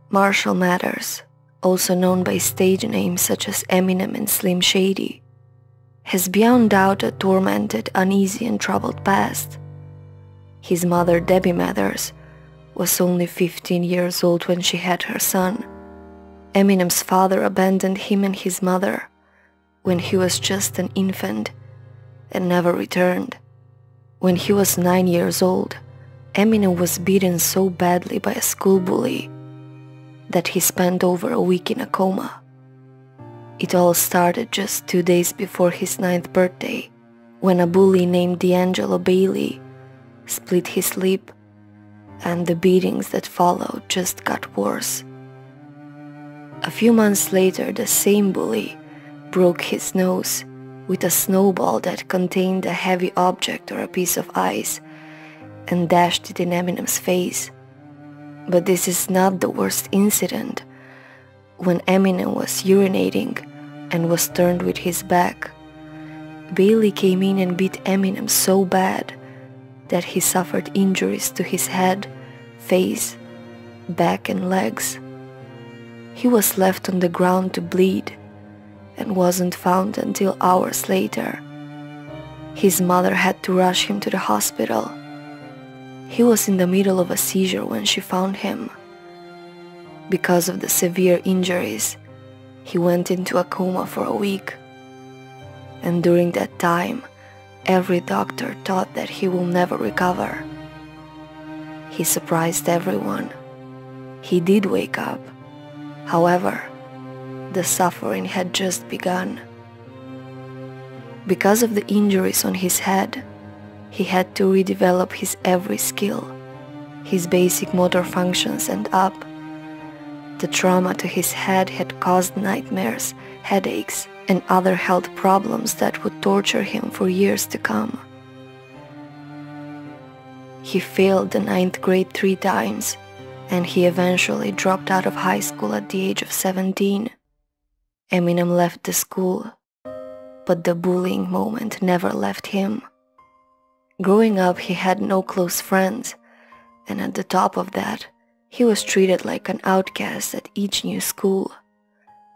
Marshall Mathers, also known by stage names such as Eminem and Slim Shady, has beyond doubt a tormented, uneasy and troubled past. His mother, Debbie Mathers, was only 15 years old when she had her son. Eminem's father abandoned him and his mother when he was just an infant and never returned. When he was 9 years old, Eminem was beaten so badly by a school bully that he spent over a week in a coma. It all started just 2 days before his 9th birthday, when a bully named D'Angelo Bailey split his lip, and the beatings that followed just got worse. A few months later, the same bully broke his nose with a snowball that contained a heavy object or a piece of ice and dashed it in Eminem's face. But this is not the worst incident. When Eminem was urinating and was turned with his back, Bailey came in and beat Eminem so bad that he suffered injuries to his head, face, back and legs. He was left on the ground to bleed and wasn't found until hours later. His mother had to rush him to the hospital. He was in the middle of a seizure when she found him. Because of the severe injuries, he went into a coma for a week. And during that time, every doctor thought that he will never recover. He surprised everyone. He did wake up. However, the suffering had just begun. Because of the injuries on his head, he had to redevelop his every skill, his basic motor functions and up. The trauma to his head had caused nightmares, headaches, and other health problems that would torture him for years to come. He failed the 9th grade 3 times, and he eventually dropped out of high school at the age of 17. Eminem left the school, but the bullying moment never left him. Growing up, he had no close friends, and at the top of that, he was treated like an outcast at each new school.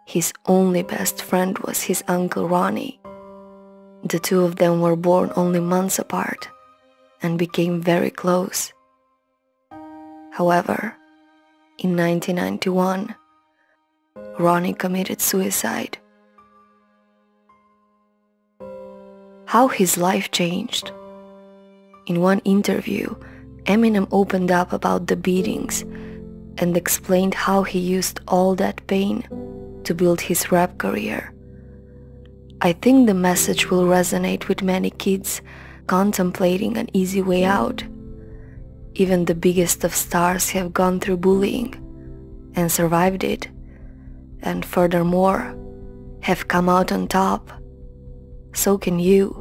His only best friend was his uncle Ronnie. The two of them were born only months apart and became very close. However, in 1991, Ronnie committed suicide. How his life changed. In one interview, Eminem opened up about the beatings and explained how he used all that pain to build his rap career. I think the message will resonate with many kids contemplating an easy way out. Even the biggest of stars have gone through bullying and survived it, and furthermore, have come out on top. So can you.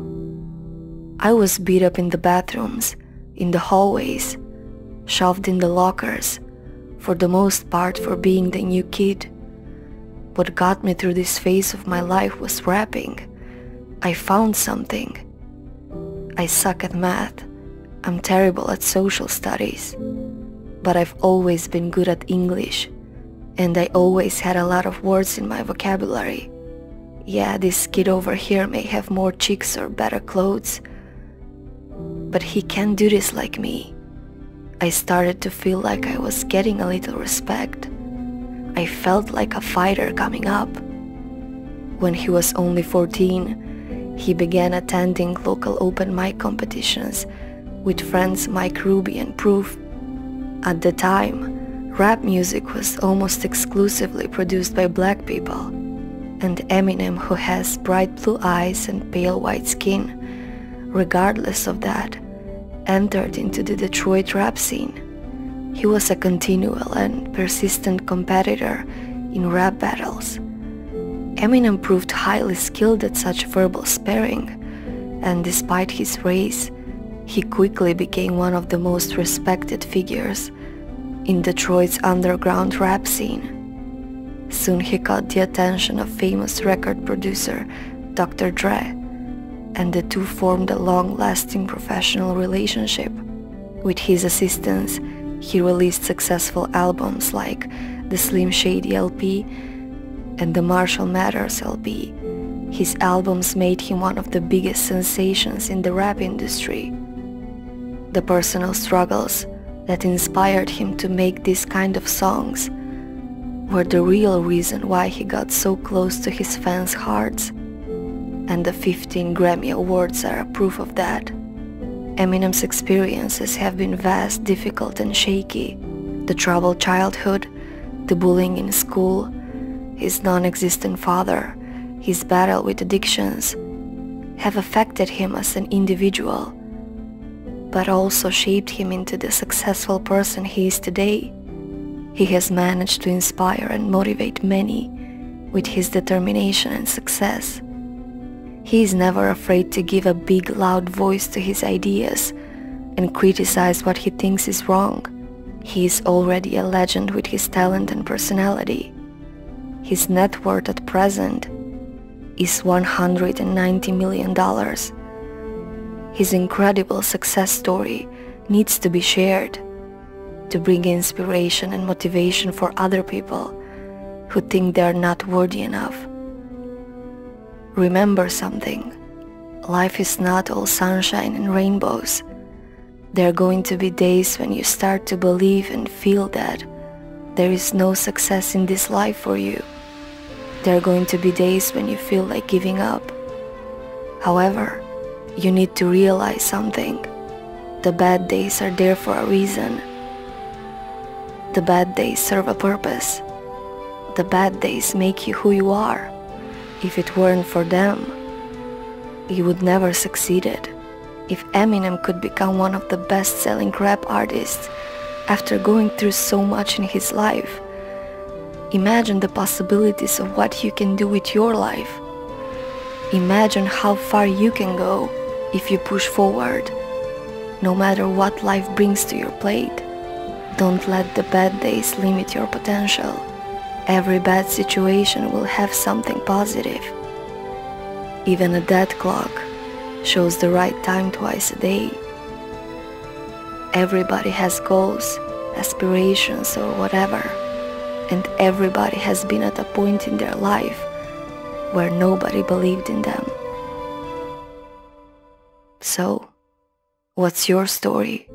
I was beat up in the bathrooms, in the hallways, shoved in the lockers, for the most part for being the new kid. What got me through this phase of my life was rapping. I found something. I suck at math. I'm terrible at social studies. But I've always been good at English, and I always had a lot of words in my vocabulary. Yeah, this kid over here may have more chicks or better clothes, but he can't do this like me. I started to feel like I was getting a little respect. I felt like a fighter coming up. When he was only 14, he began attending local open mic competitions with friends Mike Ruby and Proof. At the time, rap music was almost exclusively produced by black people, and Eminem, who has bright blue eyes and pale white skin, regardless of that, entered into the Detroit rap scene. He was a continual and persistent competitor in rap battles. Eminem proved highly skilled at such verbal sparring, and despite his race, he quickly became one of the most respected figures in Detroit's underground rap scene. Soon he caught the attention of famous record producer Dr. Dre, and the two formed a long-lasting professional relationship. With his assistance, he released successful albums like the Slim Shady LP, and the Marshall Matters LP, his albums made him one of the biggest sensations in the rap industry. The personal struggles that inspired him to make this kind of songs were the real reason why he got so close to his fans' hearts, and the 15 Grammy Awards are a proof of that. Eminem's experiences have been vast, difficult and shaky. The troubled childhood, the bullying in school, his non-existent father, his battle with addictions have affected him as an individual, but also shaped him into the successful person he is today. He has managed to inspire and motivate many with his determination and success. He is never afraid to give a big, loud voice to his ideas and criticize what he thinks is wrong. He is already a legend with his talent and personality. His net worth at present is $190 million. His incredible success story needs to be shared to bring inspiration and motivation for other people who think they are not worthy enough. Remember something, life is not all sunshine and rainbows. There are going to be days when you start to believe and feel that there is no success in this life for you. There are going to be days when you feel like giving up. However, you need to realize something. The bad days are there for a reason. The bad days serve a purpose. The bad days make you who you are. If it weren't for them, you would never succeeded. If Eminem could become one of the best-selling rap artists after going through so much in his life, imagine the possibilities of what you can do with your life. Imagine how far you can go if you push forward, no matter what life brings to your plate. Don't let the bad days limit your potential. Every bad situation will have something positive. Even a dead clock shows the right time twice a day. Everybody has goals, aspirations or whatever, and everybody has been at a point in their life where nobody believed in them. So, what's your story?